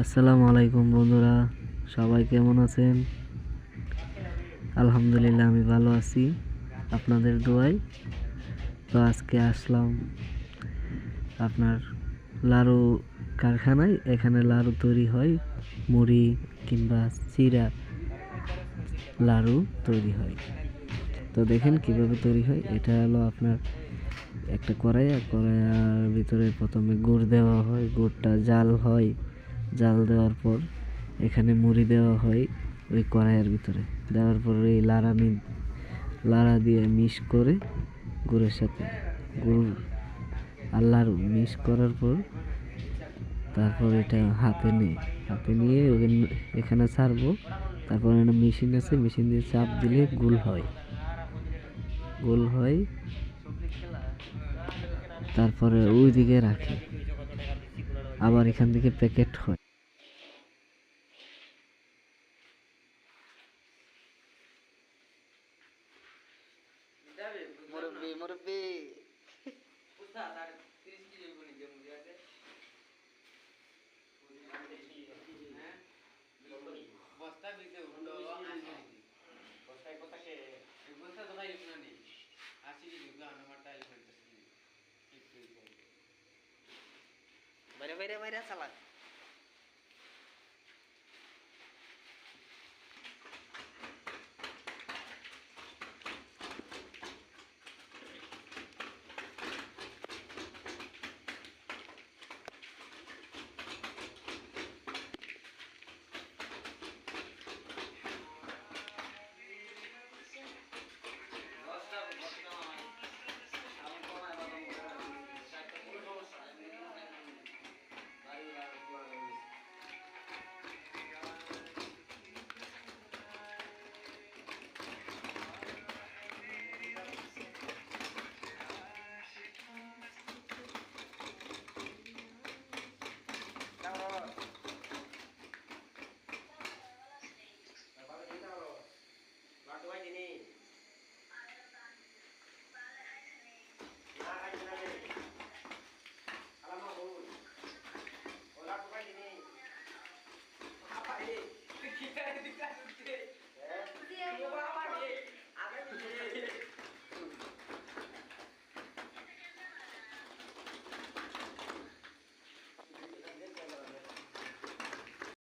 আসসালামু আলাইকুম বন্ধুরা, সবাই কেমন আছেন? আলহামদুলিল্লাহ আমি ভালো আছি আপনাদের দোয়ায়। তো আজকে আসলাম আপনার লাড়ু কারখানায়। এখানে লাড়ু তৈরি হয়, মুড়ি কিংবা চিড়া লাড়ু তৈরি হয়। তো দেখেন কিভাবে তৈরি হয়। এটা হলো আপনার একটা কড়াই, আর কড়াইয়ের ভিতরে প্রথমে গুড় দেওয়া হয়, গুড়টা জাল হয়, জাল দেওয়ার পর এখানে মুড়ি দেওয়া হয় ওই কড়াইয়ের ভিতরে। দেওয়ার পর এই লাড়া দিয়ে মিক্স করে গুড়ের সাথে গুড় আর লাড়ু মিক্স করার পর তারপর এটা হাতে নিয়ে এখানে ছাড়বো। তারপর একটা মেশিন আছে, মেশিন দিয়ে চাপ দিলে গোল হয়। তারপরে ওই দিকে রাখে, আবার এখান থেকে প্যাকেট হয়। মুরব্বি মুরব্বি বাইরে বাইরে বাইরে চালা